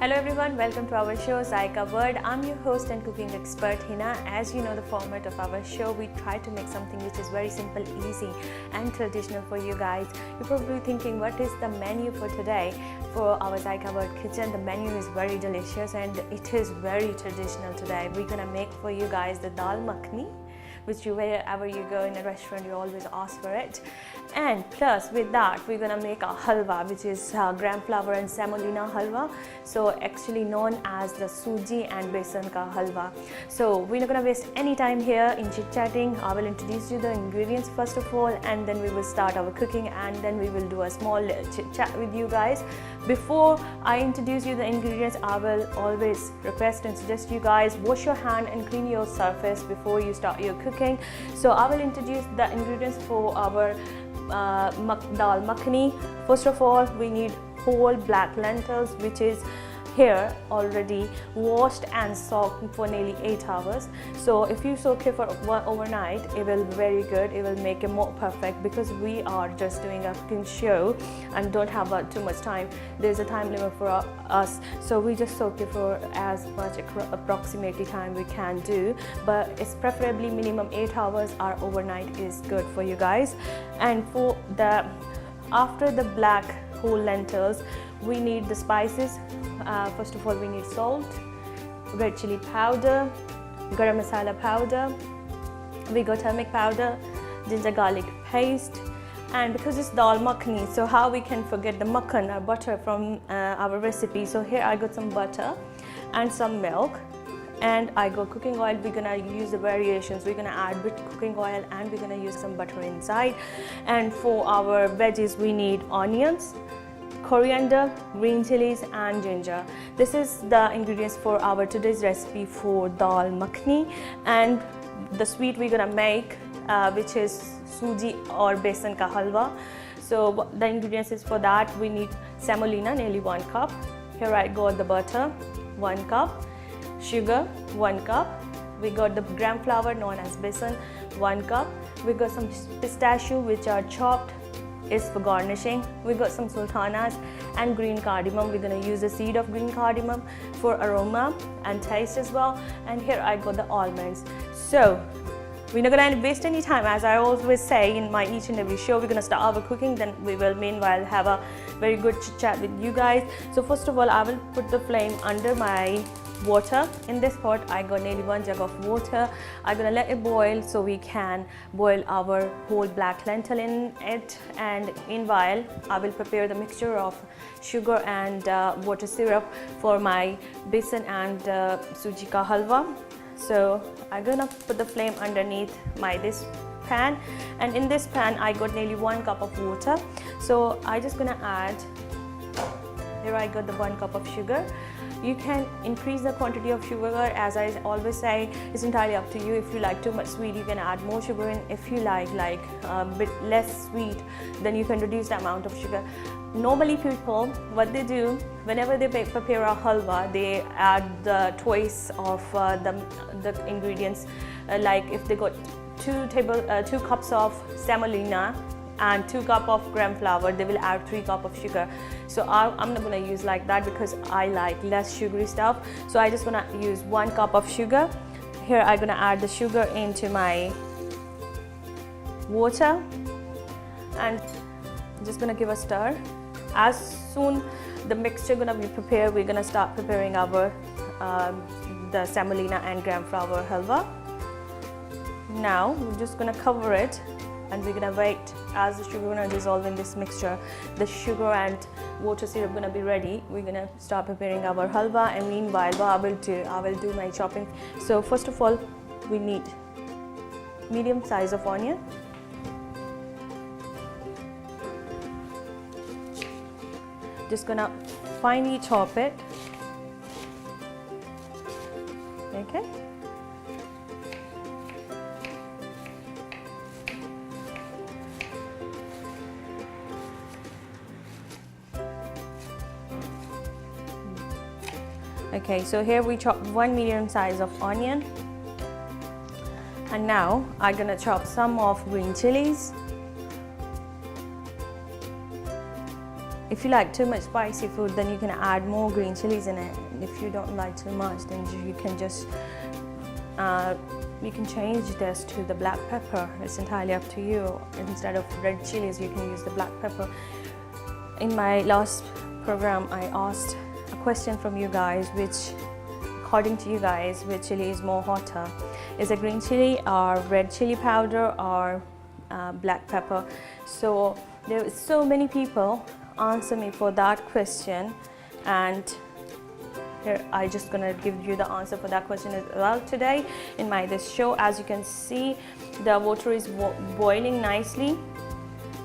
Hello everyone, welcome to our show Zaiqa World. I'm your host and cooking expert Hina. As you know the format of our show, we try to make something which is very simple, easy and traditional for you guys. You're probably thinking what is the menu for today for our Zaiqa World kitchen. The menu is very delicious and it is very traditional today. We're gonna make for you guys the Daal Makhni, which wherever you go in a restaurant you always ask for it. And plus with that we're gonna make a halwa, which is gram flour and semolina halwa, so actually known as the suji and besan ka halwa. So we're not gonna waste any time here in chit chatting. I will introduce you the ingredients first of all, and then we will start our cooking, and then we will do a small chit chat with you guys. Before I introduce you the ingredients, I will always request and suggest you guys wash your hand and clean your surface before you start your cooking. So I will introduce the ingredients for our Daal Makhni. First of all, we need whole black lentils, which is here already washed and soaked for nearly 8 hours. So if you soak it for overnight, it will be very good. It will make it more perfect, because we are just doing a cooking show and don't have too much time. There's a time limit for us, so we just soak it for as much approximately time we can do, but it's preferably minimum 8 hours or overnight is good for you guys. And for the after the black whole lentils, we need the spices. First of all, we need salt, red chili powder, garam masala powder, we got turmeric powder, ginger garlic paste. And because it's Daal Makhni, so how we can forget the makhan or butter from our recipe. So here I got some butter and some milk, and I got cooking oil. We're gonna use the variations. We're gonna add bit cooking oil and we're gonna use some butter inside. And for our veggies, we need onions, coriander, green chilies and ginger. This is the ingredients for our today's recipe for Daal Makhni. And the sweet we're gonna make, which is suji or besan ka halwa. So the ingredients is for that, we need semolina, nearly 1 cup. Here I got the butter, 1 cup, sugar, 1 cup. We got the gram flour known as besan, 1 cup. We got some pistachio which are chopped, is for garnishing. We got some sultanas and green cardamom. We're gonna use the seed of green cardamom for aroma and taste as well. And here I got the almonds. So we're not gonna waste any time. As I always say in my each and every show, we're gonna start our cooking, then we will meanwhile have a very good chit chat with you guys. So first of all, I will put the flame under my water. In this pot I got nearly 1 jug of water. I'm gonna let it boil so we can boil our whole black lentil in it, and meanwhile I will prepare the mixture of sugar and water syrup for my besan and suji ka halwa. So I'm gonna put the flame underneath this pan, and in this pan I got nearly 1 cup of water. So I just gonna add, here I got the 1 cup of sugar. You can increase the quantity of sugar. As I always say, it's entirely up to you. If you like too much sweet, you can add more sugar in. If you like a bit less sweet, then you can reduce the amount of sugar. Normally people, what they do, whenever they prepare a halwa, they add the twice of the ingredients. Like if they got 2 cups of semolina and 2 cups of gram flour, they will add 3 cups of sugar. So I'm not going to use like that, because I like less sugary stuff. So I just going to use 1 cup of sugar. Here I'm going to add the sugar into my water and just going to give a stir. As soon the mixture going to be prepared, we're going to start preparing our the semolina and gram flour halwa. Now we're just going to cover it, and we're gonna wait as the sugar gonna dissolve in this mixture. The sugar and water syrup gonna be ready. We're gonna start preparing our halwa, and meanwhile what I will do my chopping. So first of all, we need medium size of onion. Just gonna finely chop it. Okay. Okay, so here we chop 1 medium size of onion, and now I'm gonna chop some of green chilies, If you like too much spicy food, then you can add more green chilies in it. If you don't like too much, then you can just you can change this to the black pepper. It's entirely up to you. Instead of red chilies, you can use the black pepper. In my last program, I asked a question from you guys, which according to you guys, which chili is more hotter? Is it green chili or red chili powder or black pepper? So there is so many people answer me for that question, and here I just gonna give you the answer for that question as well today in this show. As you can see, the water is boiling nicely,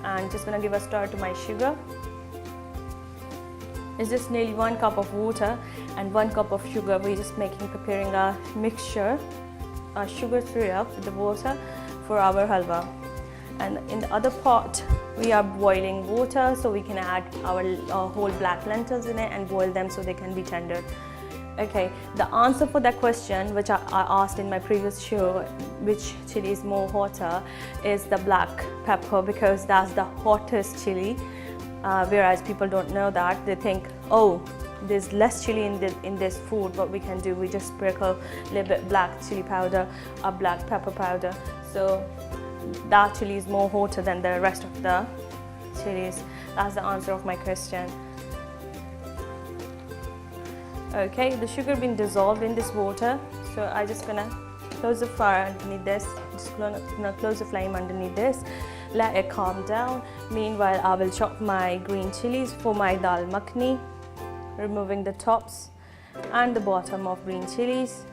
and just gonna give a stir to my sugar. It's just nearly 1 cup of water and 1 cup of sugar. We're just preparing a mixture, a sugar syrup with the water for our halwa. And in the other pot, we are boiling water, so we can add our whole black lentils in it and boil them so they can be tender. Okay, the answer for that question, which I asked in my previous show, which chili is more hotter, is the black pepper, because that's the hottest chili. Whereas people don't know that. They think, oh, there's less chili in this food. What we can do, we just sprinkle a little bit black chili powder or black pepper powder. So that chili is more hotter than the rest of the chilies. That's the answer of my question. Okay, the sugar been dissolved in this water, so I just gonna close the fire underneath this. Just gonna close the flame underneath this, let it calm down. Meanwhile, I will chop my green chilies for my Daal Makhni, removing the tops and the bottom of green chilies.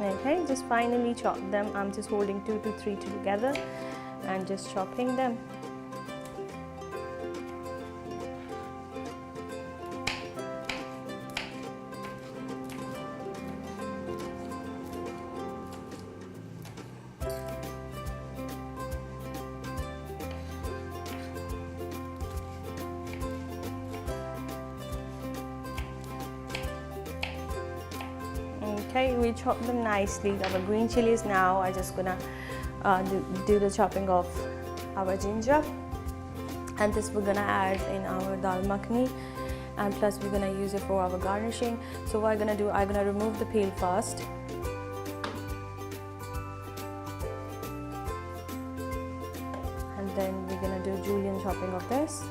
Okay, just finally chop them. I'm just holding 2 to 3 together and just chopping them. Okay, we chop them nicely. Our green chilies now. I just gonna do the chopping of our ginger, and this we're gonna add in our Daal Makhni, and plus we're gonna use it for our garnishing. So what I'm gonna do, I'm gonna remove the peel first. And then we're gonna do julienne chopping of this.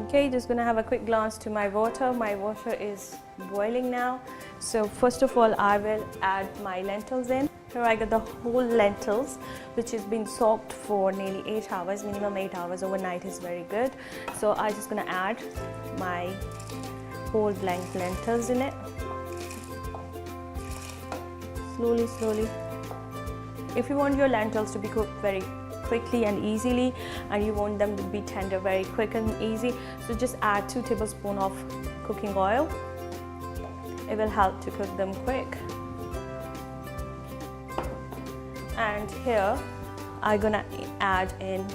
Okay, just gonna have a quick glance to my water. My water is boiling now. So first of all, I will add my lentils in. Here I got the whole lentils, which has been soaked for nearly 8 hours, minimum 8 hours. Overnight is very good. So I'm just gonna add my whole blank lentils in it. Slowly, slowly. If you want your lentils to be cooked very quickly and easily, and you want them to be tender very quick and easy, so just add 2 tablespoons of cooking oil. It will help to cook them quick. And here I'm gonna add in,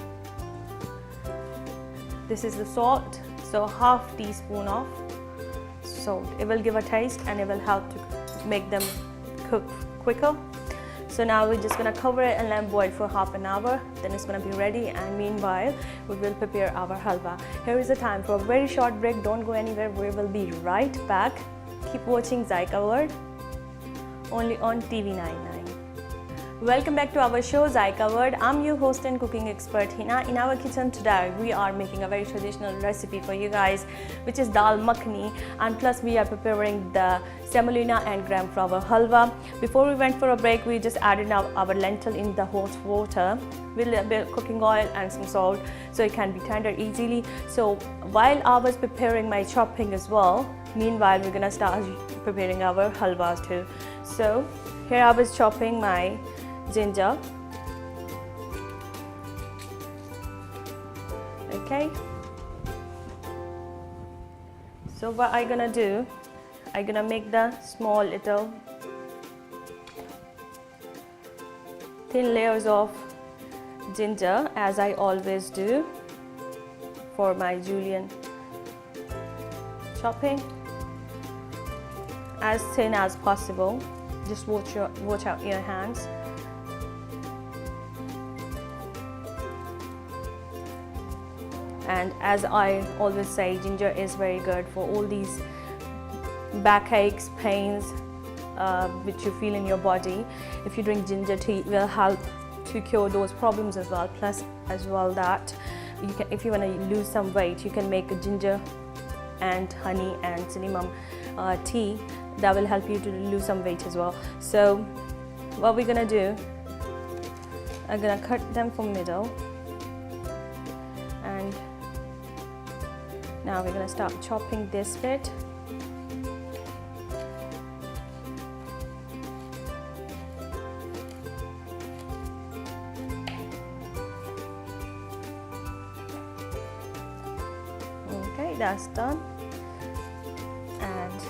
this is the salt, so half teaspoon of salt. It will give a taste and it will help to make them cook quicker. So now we're just gonna cover it and let it boil for half an hour. Then it's gonna be ready, and meanwhile we will prepare our halwa. Here is the time for a very short break. Don't go anywhere. We will be right back. Keep watching Zaiqa World, only on TV99. Welcome back to our show Zaiqa World. I'm your host and cooking expert Hina. In our kitchen today we are making a very traditional recipe for you guys, which is Daal Makhni, and plus we are preparing the semolina and gram flour halwa. Before we went for a break, we just added our lentil in the hot water with a little bit of cooking oil and some salt, so it can be tender easily. So while I was preparing my chopping as well, meanwhile we're gonna start preparing our halwa too. So here I was chopping my ginger. Okay, so what I'm gonna do, I'm gonna make the small little thin layers of ginger, as I always do for my julienne chopping. as thin as possible. Just watch out your hands. And as I always say, ginger is very good for all these backaches, pains which you feel in your body. If you drink ginger tea, it will help to cure those problems as well. Plus as well that you can, if you want to lose some weight, you can make a ginger and honey and cinnamon tea that will help you to lose some weight as well. So what we're gonna do, I'm gonna cut them from middle, and now we're gonna start chopping this bit. Okay, that's done. And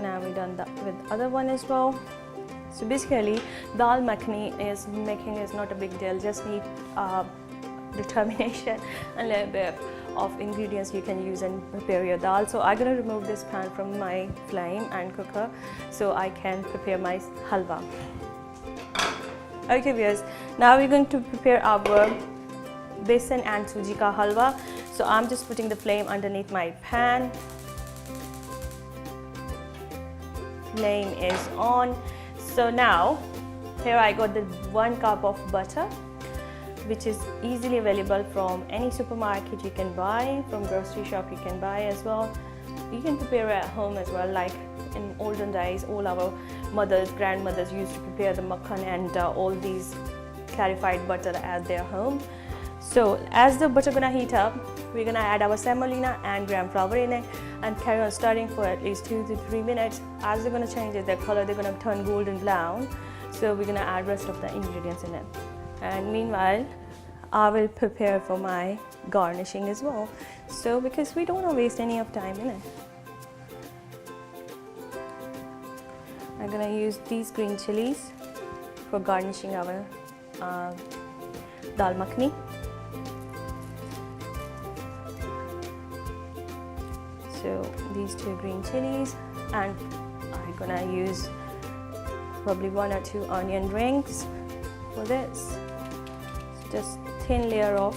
now we've done that with other one as well. So basically, Daal Makhni making is not a big deal. Just need determination and a little bit of ingredients you can use and prepare your dal. So I'm gonna remove this pan from my flame and cooker so I can prepare my halwa. Okay viewers, now we're going to prepare our besan and suji ka halwa. So I'm just putting the flame underneath my pan. Flame is on. So now here I got the 1 cup of butter, which is easily available from any supermarket you can buy, from grocery shop you can buy as well. You can prepare it at home as well, like in olden days all our mothers, grandmothers used to prepare the makhan and all these clarified butter at their home. So as the butter gonna heat up, we're gonna add our semolina and gram flour in it and carry on stirring for at least 2 to 3 minutes. As they're gonna change their color, they're gonna turn golden brown. So we're gonna add rest of the ingredients in it. And meanwhile, I will prepare for my garnishing as well. So because we don't wanna waste any of time in it. I'm gonna use these green chilies for garnishing our Daal Makhni. So these 2 green chilies, and I'm gonna use probably 1 or 2 onion rings for this. Just thin layer of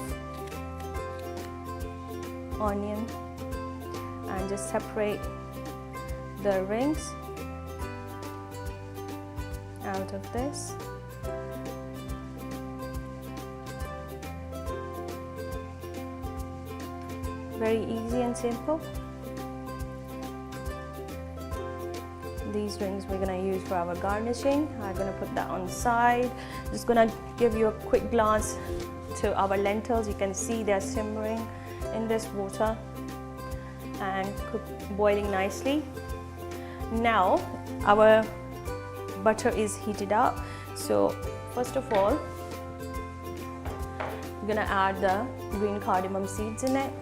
onion and just separate the rings out of this. Very easy and simple. These rings we're gonna use for our garnishing. I'm gonna put that on the side. Just gonna give you a quick glance to our lentils. You can see they're simmering in this water and boiling nicely. Now our butter is heated up. So first of all, we're gonna add the green cardamom seeds in it.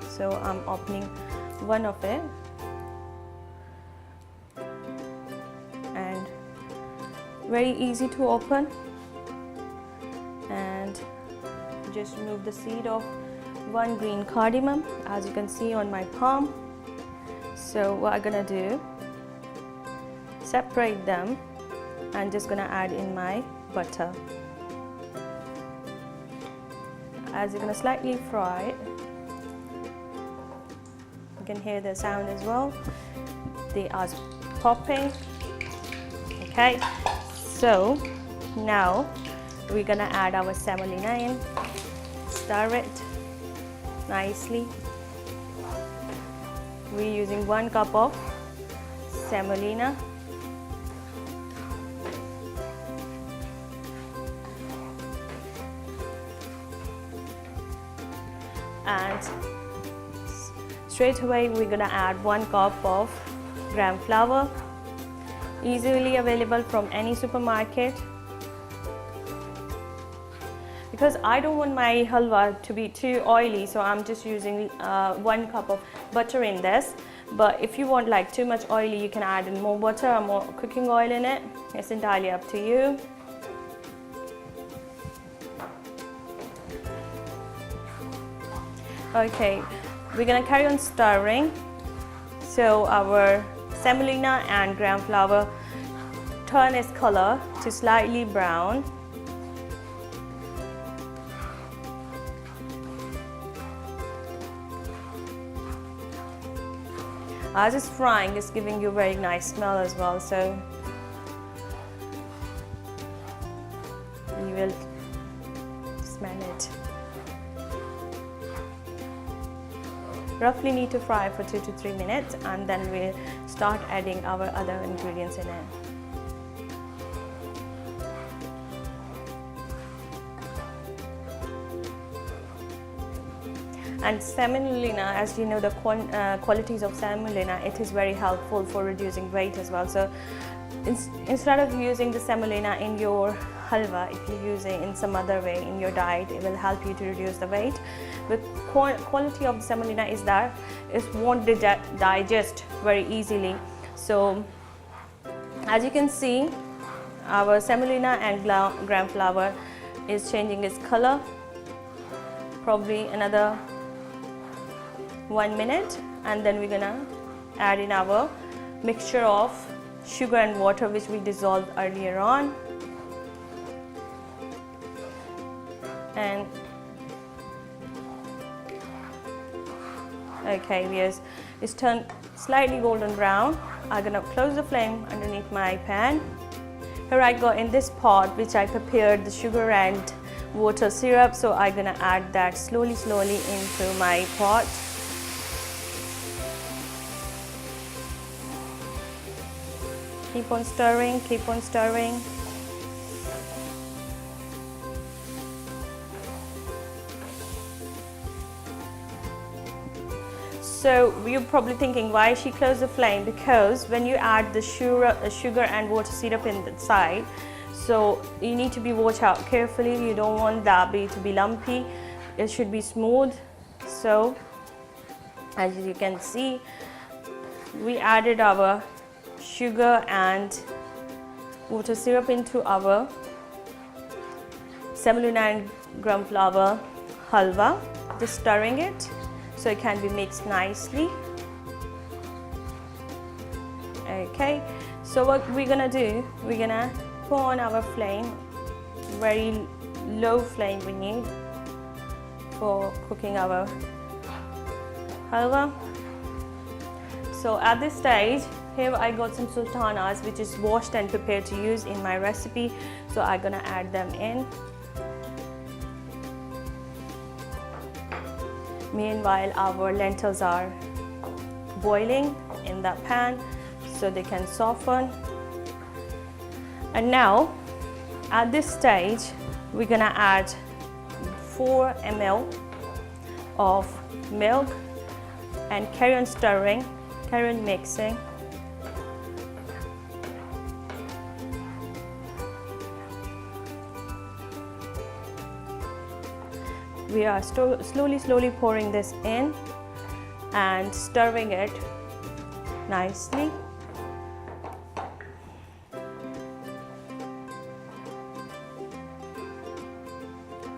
So I'm opening one of it. And very easy to open. And just remove the seed of 1 green cardamom, as you can see on my palm. So what I'm gonna do, separate them and just gonna add in my butter. As you're gonna slightly fry it, you can hear the sound as well. They are popping. Okay, so now we're gonna add our semolina in, stir it nicely. We're using 1 cup of semolina. And straight away we're gonna add 1 cup of gram flour, easily available from any supermarket. Because I don't want my halwa to be too oily, so I'm just using 1 cup of butter in this. But if you want like too much oily, you can add in more butter or more cooking oil in it. It's entirely up to you. Okay, we're gonna carry on stirring. So our semolina and gram flour turn its color to slightly brown. As it's frying, it's giving you a very nice smell as well, so you will smell it. Roughly need to fry for 2 to 3 minutes, and then we'll start adding our other ingredients in it. And semolina, as you know, the qualities of semolina, it is very helpful for reducing weight as well. So instead of using the semolina in your halwa, if you use it in some other way in your diet, it will help you to reduce the weight. But quality of the semolina is that it won't digest very easily. So as you can see, our semolina and gram flour is changing its color. Probably another 1 minute, and then we're gonna add in our mixture of sugar and water, which we dissolved earlier on. And okay, yes, it's turned slightly golden brown. I'm gonna close the flame underneath my pan. Here I got in this pot which I prepared the sugar and water syrup, so I'm gonna add that slowly into my pot. Keep on stirring, keep on stirring. So you're probably thinking, why she closed the flame? Because when you add the sugar and water syrup inside, so you need to be watch out carefully. You don't want that to be lumpy. It should be smooth. So as you can see, we added our sugar and water syrup into our semolina and gram flour halwa, just stirring it so it can be mixed nicely. Okay, so what we're gonna do, we're gonna put on our flame, very low flame we need for cooking our halwa. So at this stage, here I got some sultanas which is washed and prepared to use in my recipe, so I'm gonna add them in. Meanwhile, our lentils are boiling in that pan so they can soften. And now at this stage we're gonna add 4 ml of milk and carry on stirring, carry on mixing. We are slowly pouring this in and stirring it nicely.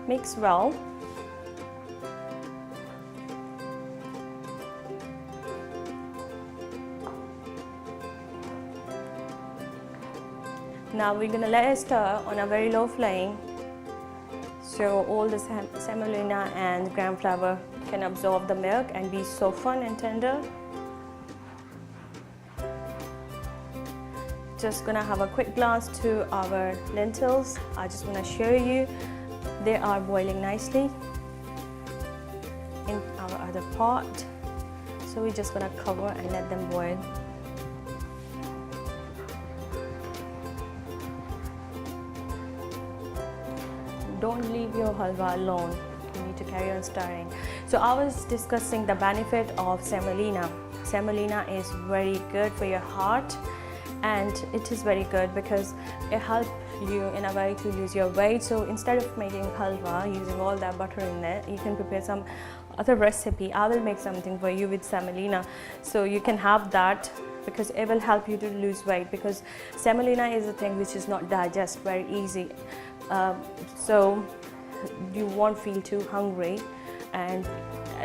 Mix well. Now we're gonna let it stir on a very low flame, so all the semolina and gram flour can absorb the milk and be softened and tender. Just gonna have a quick glance to our lentils. I just wanna show you they are boiling nicely in our other pot. So we're just gonna cover and let them boil. Don't leave your halwa alone. You need to carry on stirring. So I was discussing the benefit of semolina. Semolina is very good for your heart, and it is very good because it helps you in a way to lose your weight. So instead of making halwa using all that butter in it, you can prepare some other recipe. I will make something for you with semolina, so you can have that because it will help you to lose weight, because semolina is a thing which is not digest very easy. So you won't feel too hungry, and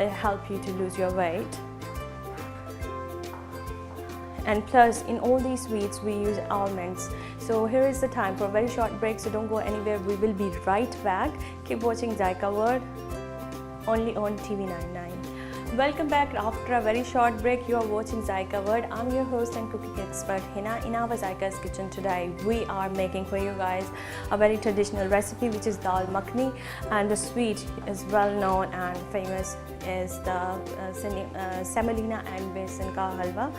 help you to lose your weight. And plus, in all these sweets we use almonds. So here is the time for a very short break, so don't go anywhere. We will be right back. Keep watching Zaiqa World only on TV99. Welcome back after a very short break. You are watching Zaiqa World. I'm your host and cooking expert Hina. In our Zaiqa's kitchen today, we are making for you guys a very traditional recipe, which is Daal Makhni, and the sweet is well known and famous is the semolina and besan ka halwa.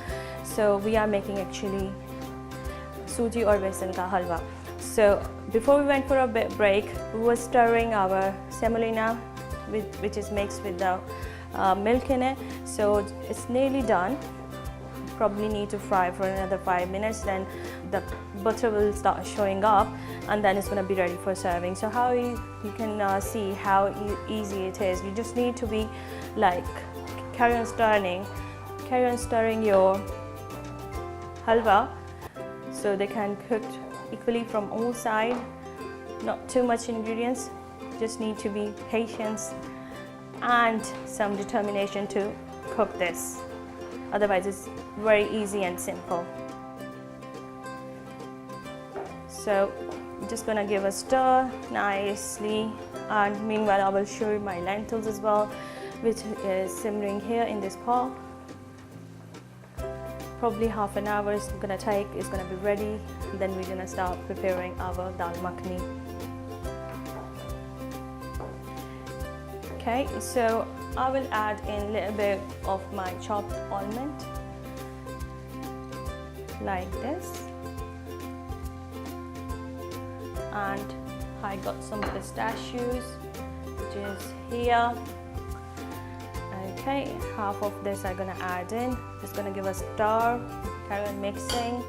So we are making actually suji or besan ka halwa. So before we went for a break, we were stirring our semolina, which is mixed with the milk in it. So it's nearly done. Probably need to fry for another 5 minutes, then the butter will start showing up, and then it's going to be ready for serving. So how you can see how easy it is. You just need to be like carry on stirring your halwa so they can cook equally from all sides. Not too much ingredients, just need to be patient and some determination to cook this. Otherwise it's very easy and simple. So I'm just gonna give a stir nicely, and meanwhile I will show you my lentils as well, which is simmering here in this pot. Probably half an hour it's gonna take. It's gonna be ready, and then we're gonna start preparing our Daal Makhni. Okay, so I will add in a little bit of my chopped almond, like this, and I got some pistachios, which is here. Okay, half of this I'm gonna add in. Just gonna give a stir, carry on mixing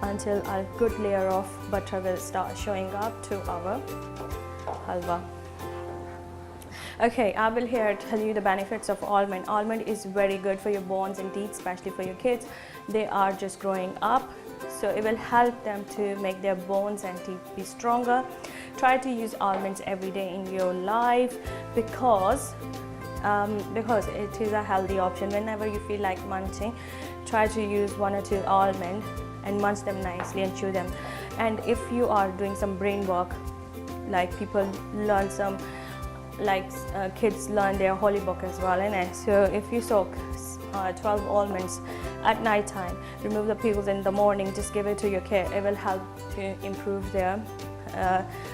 until a good layer of butter will start showing up to our halwa. Okay, I will here tell you the benefits of almond. Almond is very good for your bones and teeth, especially for your kids. They are just growing up, so it will help them to make their bones and teeth be stronger. Try to use almonds every day in your life because it is a healthy option. Whenever you feel like munching, try to use 1 or 2 almonds and munch them nicely and chew them. And if you are doing some brain work, like people learn some, like kids learn their holy book as well, and so if you soak 12 almonds at night time, remove the peels in the morning, just give it to your kid, it will help to improve their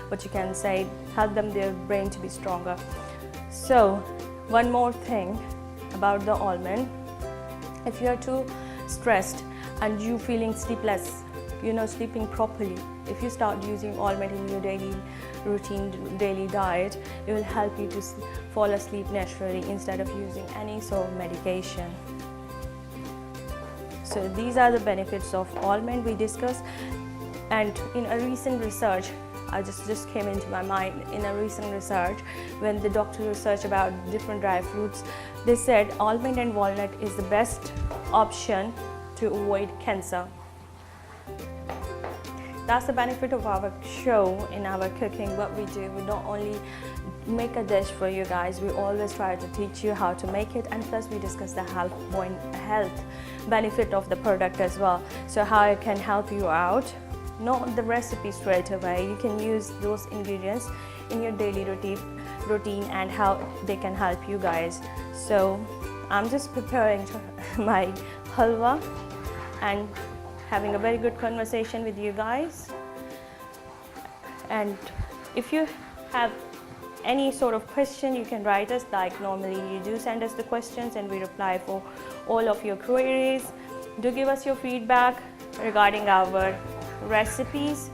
what you can say, help them their brain to be stronger. So one more thing about the almond, if you are too stressed and you feeling sleepless, you're not sleeping properly, if you start using almond in your daily routine, daily diet, it will help you to fall asleep naturally instead of using any sort of medication. So these are the benefits of almond we discussed. And in a recent research, I just came into my mind, in a recent research, when the doctor researched about different dry fruits, they said almond and walnut is the best option to avoid cancer. That's the benefit of our show. In our cooking, what we do, we not only make a dish for you guys, we always try to teach you how to make it, and plus we discuss the health benefit of the product as well. So how it can help you out, not the recipe straight away, you can use those ingredients in your daily routine and how they can help you guys. So I'm just preparing my halwa and having a very good conversation with you guys. And if you have any sort of question, you can write us like normally you do. Send us the questions and we reply for all of your queries. Do give us your feedback regarding our recipes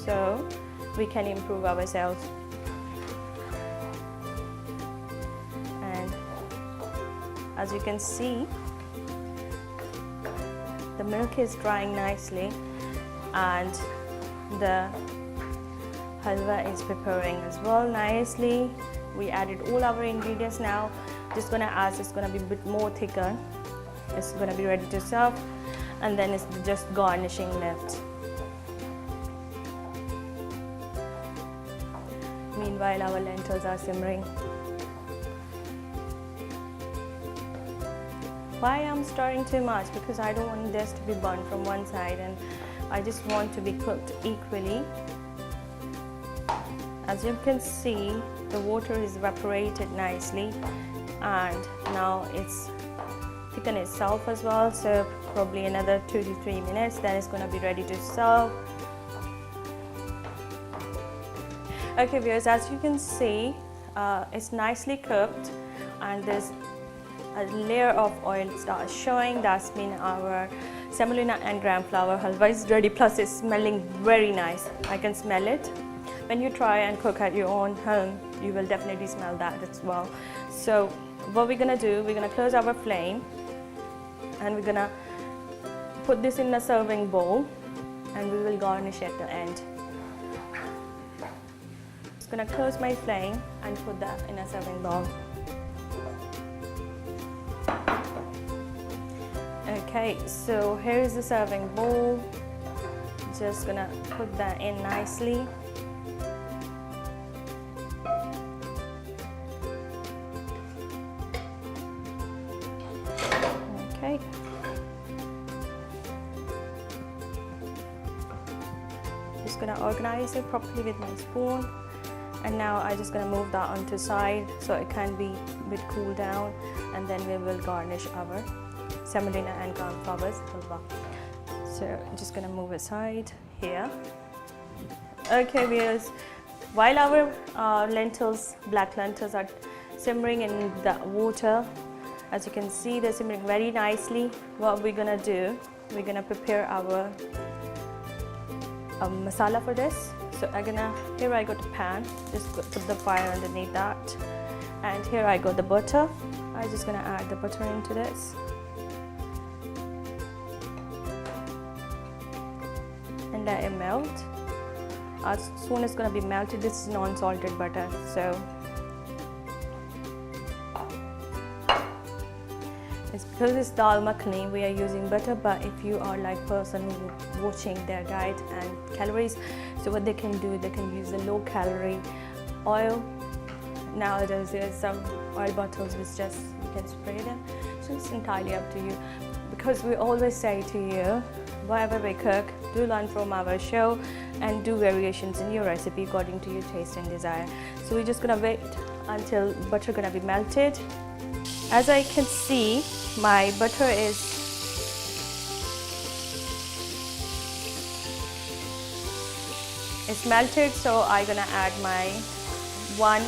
so we can improve ourselves. And as you can see, the milk is drying nicely and the halwa is preparing as well nicely. We added all our ingredients now. Just gonna add, it's gonna be a bit more thicker. It's gonna be ready to serve, and then it's just garnishing left. Meanwhile, our lentils are simmering. Why I'm stirring too much? Because I don't want this to be burnt from one side, and I just want to be cooked equally. As you can see, the water is evaporated nicely, and now it's thickened itself as well, so probably another 2 to 3 minutes, then it's going to be ready to serve. Okay viewers, as you can see, it's nicely cooked, and there's a layer of oil starts showing. That's mean our semolina and gram flour halwa is ready, plus it's smelling very nice. I can smell it. When you try and cook at your own home, you will definitely smell that as well. So what we're gonna do, we're gonna close our flame, and we're gonna put this in a serving bowl, and we will garnish at the end. Just gonna close my flame and put that in a serving bowl. Okay, so here is the serving bowl. Just gonna put that in nicely. Okay. Just gonna organize it properly with my spoon, and now I'm just gonna move that onto side so it can be a bit cool down, and then we will garnish our semolina and gram flours halwa. So I'm just gonna move aside here. Okay viewers, while our lentils, black lentils, are simmering in the water, as you can see they're simmering very nicely. What we're gonna do, we're gonna prepare our masala for this. So here I got a pan, just put the fire underneath that, and here I got the butter. I'm just gonna add the butter into this. And let it melt. As soon as it's gonna be melted, this is non-salted butter. So it's because it's Daal Makhni, we are using butter, but if you are like person who watching their diet and calories, so what they can do, they can use the low calorie oil. Nowadays there's some oil bottles which just you can spray them, so it's entirely up to you. Because we always say to you, whatever we cook, do learn from our show and do variations in your recipe according to your taste and desire. So we're just gonna wait until butter gonna be melted. As I can see, my butter is melted, so I'm gonna add my 1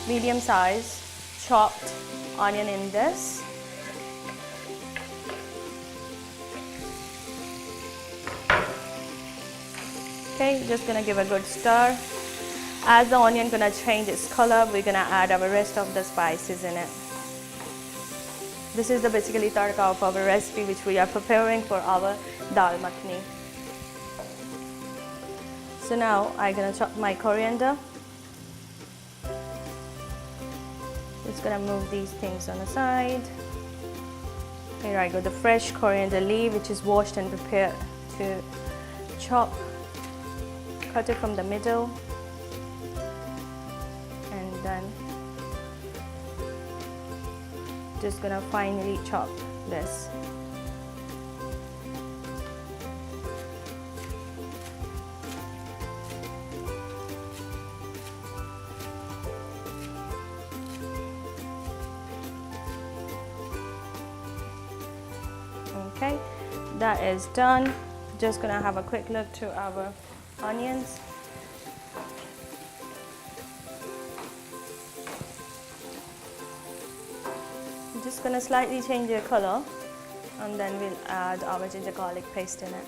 medium size chopped onion in this. Okay, just gonna give a good stir. As the onion gonna change its color, we're gonna add our rest of the spices in it. This is the basically tadka of our recipe which we are preparing for our Daal Makhni. So now I'm gonna chop my coriander. Just gonna move these things on the side. Here I got the fresh coriander leaf which is washed and prepared to chop. Cut it from the middle, and then just gonna finely chop this. Okay, that is done. Just gonna have a quick look to our onions. I'm just gonna slightly change their color, and then we'll add our ginger garlic paste in it.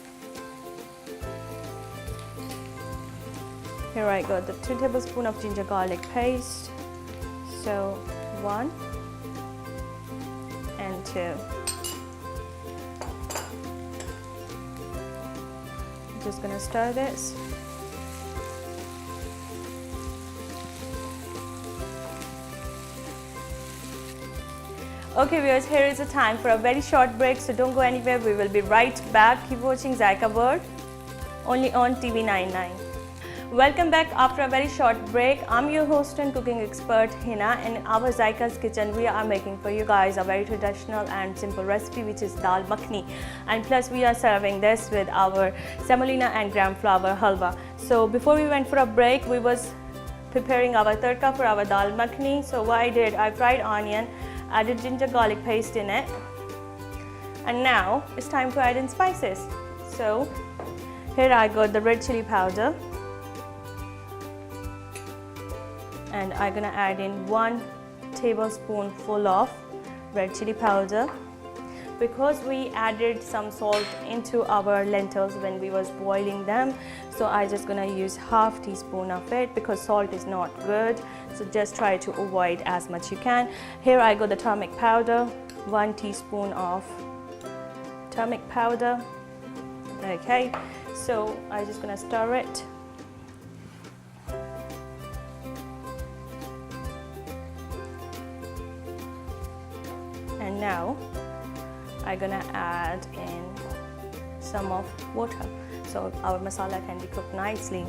Here I got the 2 tablespoons of ginger garlic paste. So 1 and 2. Just gonna stir this. Okay viewers, here is the time for a very short break, so don't go anywhere. We will be right back. Keep watching Zaiqa World, only on TV 99. Welcome back after a very short break. I'm your host and cooking expert Hina. In our Zaiqa's kitchen, we are making for you guys a very traditional and simple recipe, which is Daal Makhni. And plus we are serving this with our semolina and gram flour halwa. So before we went for a break, we was preparing our tadka for our Daal Makhni. So what I did, I fried onion, added ginger garlic paste in it. And now it's time to add in spices. So here I got the red chili powder, and I'm gonna add in 1 tablespoonful of red chili powder. Because we added some salt into our lentils when we was boiling them, so I just gonna use half teaspoon of it because salt is not good, so just try to avoid as much you can. Here I got the turmeric powder, 1 teaspoon of turmeric powder. Okay, so I'm just gonna stir it. And now I'm gonna add in some of water so our masala can be cooked nicely.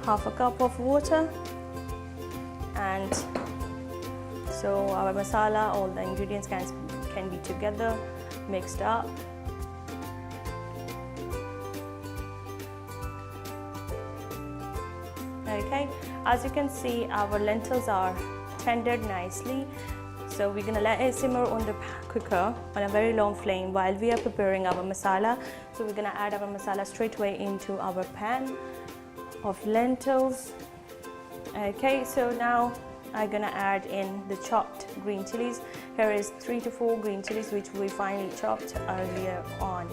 Half a cup of water, and so our masala, all the ingredients can be together, mixed up. Okay, as you can see, our lentils are tendered nicely. So we're gonna let it simmer on the cooker on a very long flame while we are preparing our masala. So we're gonna add our masala straight away into our pan of lentils. Okay, so now I'm gonna add in the chopped green chilies. Here is 3 to 4 green chilies which we finely chopped earlier on.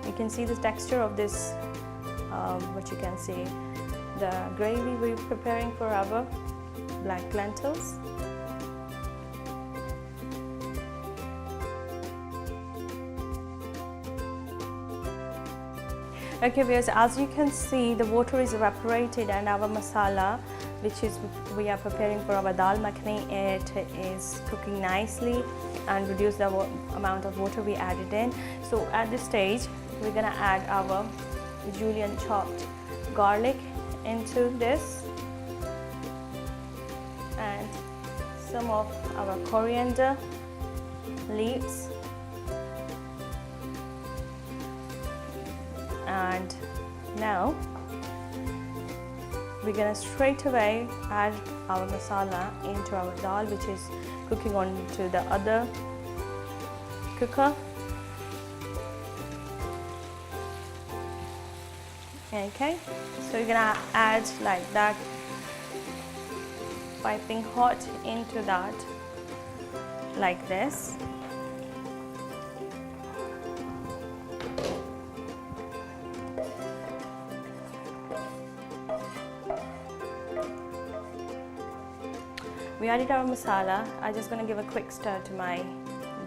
You can see the texture of this, what you can see, the gravy we're preparing for our black lentils. Okay viewers, as you can see, the water is evaporated and our masala, which is we are preparing for our Daal Makhni, it is cooking nicely and reduce the amount of water we added in. So at this stage we're gonna add our julienne chopped garlic into this and some of our coriander leaves, and now we're gonna straight away add our masala into our dal, which is cooking onto the other cooker. Okay, so you're gonna add like that, piping hot into that, like this. We added our masala. I'm just gonna give a quick stir to my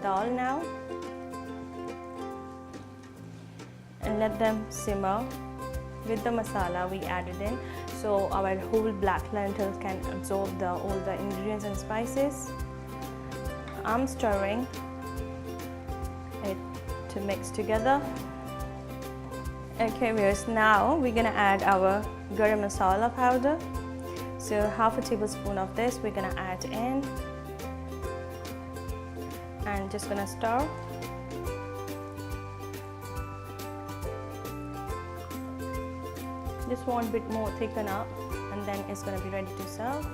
dal now and let them simmer with the masala we added in, so our whole black lentils can absorb all the ingredients and spices. I'm stirring it to mix together. Okay viewers, now we're gonna add our garam masala powder. So half a tablespoon of this we're gonna add in and just gonna stir. Just want a bit more thicken up and then it's going to be ready to serve.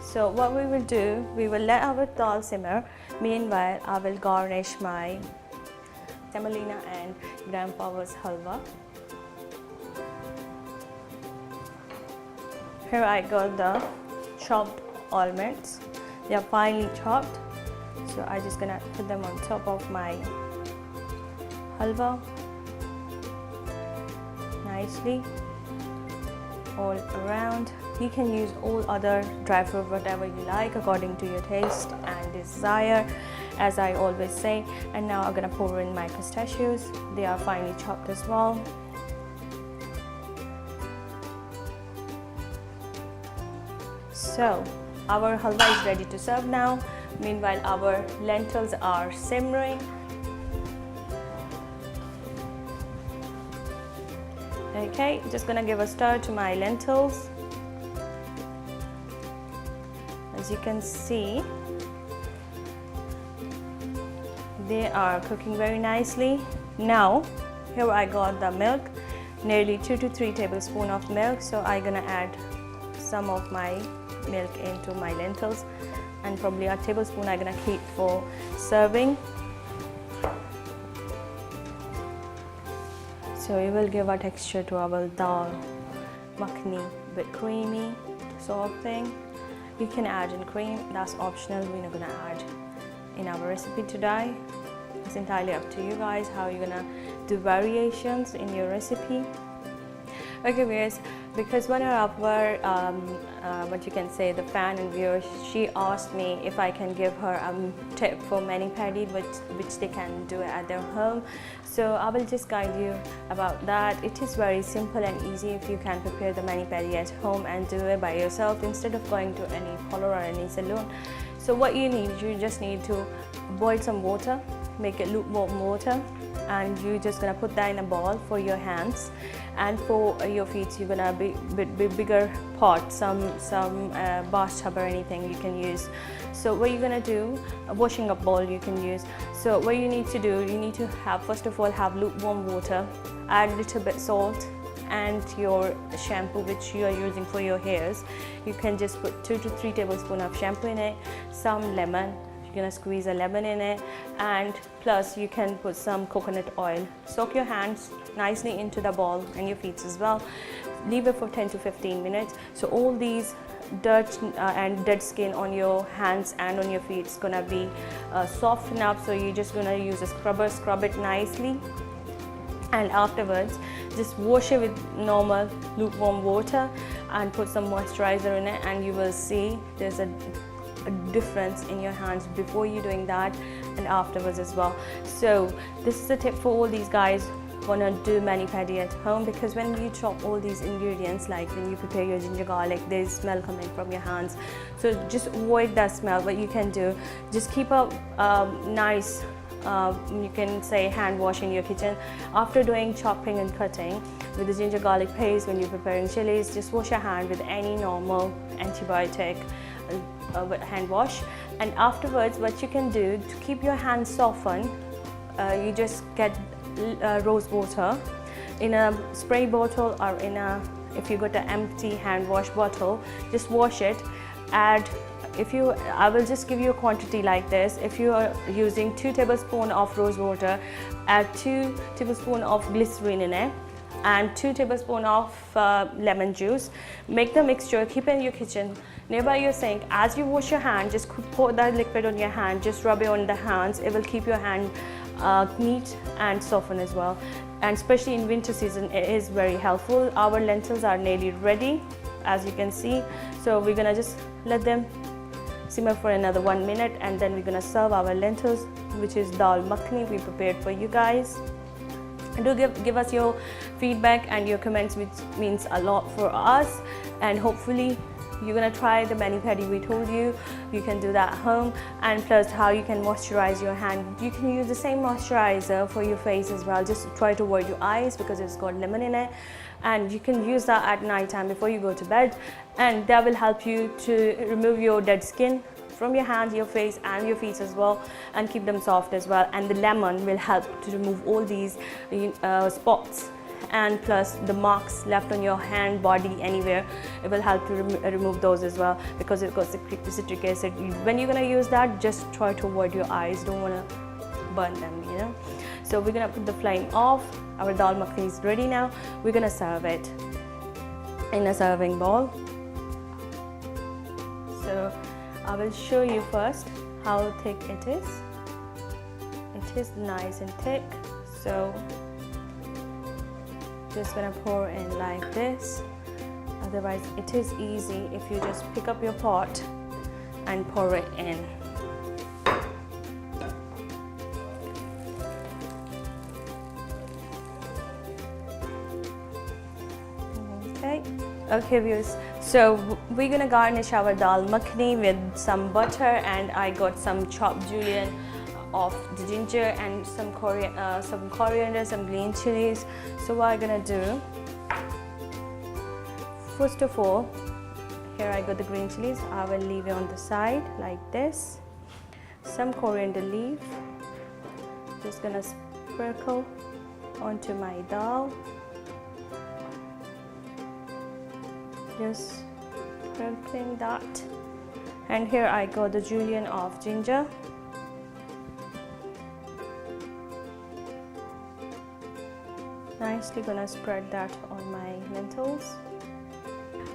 So what we will do, we will let our dal simmer. Meanwhile, I will garnish my semolina and gram flour's halwa. Here I got the chopped almonds. They are finely chopped. So I'm just going to put them on top of my halwa. Nicely all around. You can use all other dry fruit, whatever you like, according to your taste and desire, as I always say. And now I'm gonna pour in my pistachios. They are finely chopped as well. So our halwa is ready to serve now. Meanwhile, our lentils are simmering. Okay, just gonna give a stir to my lentils. As you can see, they are cooking very nicely. Now, here I got the milk, nearly 2 to 3 tablespoons of milk. So I'm gonna add some of my milk into my lentils, and probably a tablespoon I'm gonna keep for serving. So it will give a texture to our dal makhni, a bit creamy sort of thing. You can add in cream, that's optional. We're not gonna add in our recipe today. It's entirely up to you guys how you're gonna do variations in your recipe. Okay viewers, because one of our what you can say, the fan and viewer, she asked me if I can give her a tip for mani pedi which they can do at their home. So I will just guide you about that. It is very simple and easy if you can prepare the mani pedi at home and do it by yourself instead of going to any parlor or any salon. So what you need, you just need to boil some water, make it lukewarm water, and you're just gonna put that in a bowl for your hands, and for your feet you're gonna be bigger pot, some bathtub or anything you can use. So what you're gonna do, a washing up bowl you can use. So what you need to do, you need to have, first of all, have lukewarm water, add a little bit salt and your shampoo which you are using for your hairs. You can just put 2 to 3 tablespoons of shampoo in it, some lemon. You're gonna squeeze a lemon in it, and plus you can put some coconut oil. Soak your hands nicely into the bowl and your feet as well. Leave it for 10 to 15 minutes. So all these dirt and dead skin on your hands and on your feet is gonna be soft enough. So you're just gonna use a scrubber, scrub it nicely, and afterwards just wash it with normal lukewarm water and put some moisturizer in it, and you will see there's a difference in your hands before you doing that and afterwards as well. So this is a tip for all these guys wanna do mani pedi at home, because when you chop all these ingredients, like when you prepare your ginger garlic, there's smell coming from your hands. So just avoid that smell. What you can do, just keep a nice you can say hand wash in your kitchen. After doing chopping and cutting with the ginger garlic paste, when you're preparing chilies, just wash your hand with any normal antibiotic hand wash. And afterwards what you can do to keep your hands softened, you just get rose water in a spray bottle, or in a, if you got an empty hand wash bottle, just wash it. Add, I will just give you a quantity like this. If you are using 2 tablespoons of rose water, add 2 tablespoons of glycerin in it and 2 tablespoons of lemon juice. Make the mixture, keep it in your kitchen nearby your sink. As you wash your hand, just pour that liquid on your hand, just rub it on the hands. It will keep your hand neat and soften as well, and especially in winter season it is very helpful. Our lentils are nearly ready, as you can see. So we're gonna just let them simmer for another 1 minute, and then we're gonna serve our lentils, which is dal makhni we prepared for you guys. And do give us your feedback and your comments, which means a lot for us, and hopefully you're gonna try the mani pedi we told you. You can do that at home, and plus how you can moisturize your hand. You can use the same moisturizer for your face as well. Just try to avoid your eyes because it's got lemon in it, and you can use that at night time before you go to bed, and that will help you to remove your dead skin from your hands, your face and your feet as well, and keep them soft as well. And the lemon will help to remove all these spots, and plus the marks left on your hand, body, anywhere. It will help to remove those as well, because it got citric acid. When you're gonna use that, just try to avoid your eyes, don't wanna burn them, you know. So we're gonna put the flame off. Our dal makhni is ready now. We're gonna serve it in a serving bowl. So I will show you first how thick it is. It is nice and thick. So just gonna pour in like this. Otherwise it is easy if you just pick up your pot and pour it in. Okay viewers, so we're gonna garnish our dal makhni with some butter, and I got some chopped julienne of the ginger and some coriander, some green chilies. So what I'm gonna do, first of all, here I got the green chilies. I will leave it on the side like this. Some coriander leaf. Just gonna sprinkle onto my dal. Just sprinkling that. And here I got the julienne of ginger. Nicely gonna spread that on my lentils.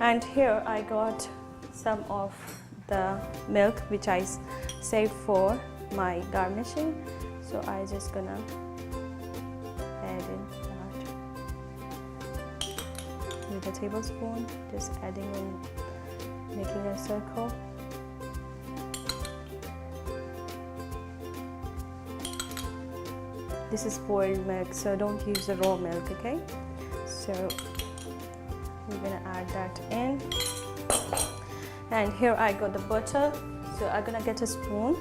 And here I got some of the milk which I saved for my garnishing. So I just gonna add in that with a tablespoon, just adding in, making a circle. This is boiled milk, so don't use the raw milk, okay? So we're gonna add that in. And here I got the butter, so I'm gonna get a spoon,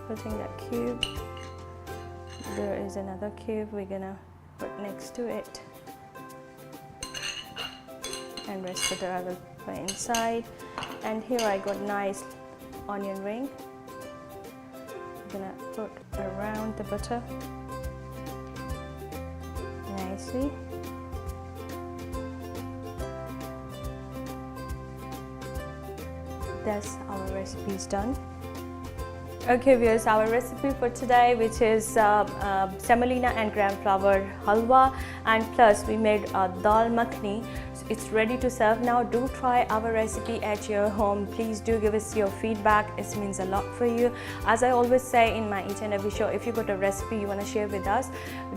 putting that cube. There is another cube we're gonna put next to it, and rest of the I will put inside. And here I got nice onion ring. Gonna put around the butter nicely. That's our recipe is done. Okay viewers, our recipe for today, which is semolina and gram flour halwa, and plus we made dal makhni. So it's ready to serve now. Do try our recipe at your home. Please do give us your feedback. It means a lot for you. As I always say in my each and every show, if you got a recipe you want to share with us,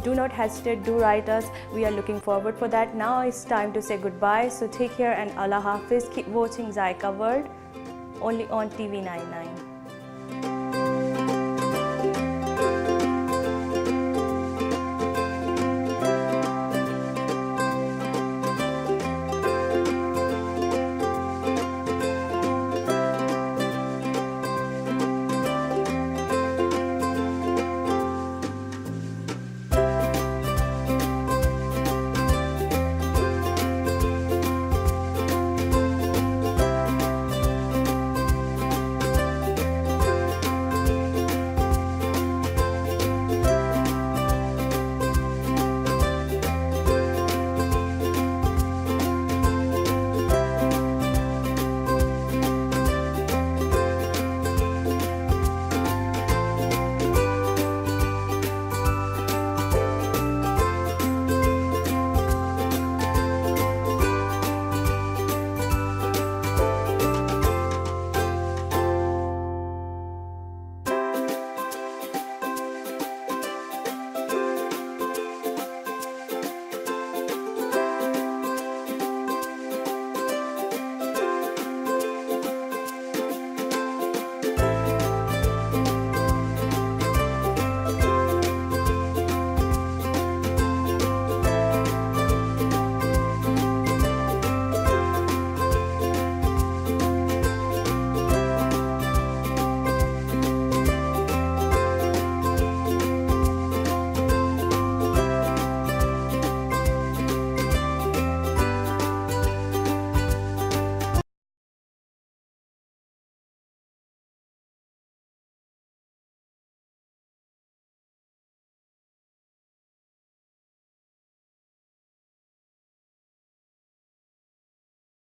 do not hesitate, do write us. We are looking forward for that. Now it's time to say goodbye. So take care and Allah Hafiz. Keep watching Zaiqa World only on TV 99.